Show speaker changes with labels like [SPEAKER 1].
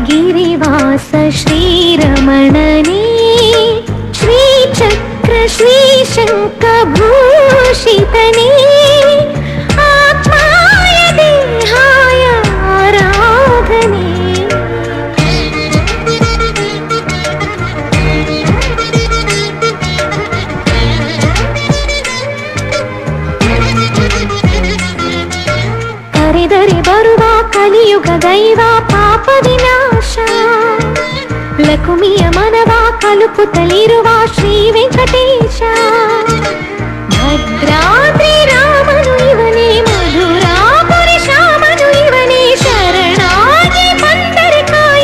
[SPEAKER 1] गिरिवास श्रीरमणने श्रीचक्र श्रीशङ्खभूषितने आत्माय देहाय आराधने। ಕರೆದರೆ ಬರುವ ಕಲಿಯುಗ ದೈವ ಪಾಪ ವಿನಾಶ ಲಕುಮಿಯ ಮನವ ಕಲುಕುತ್ತಲಿರುವ ಶ್ರೀ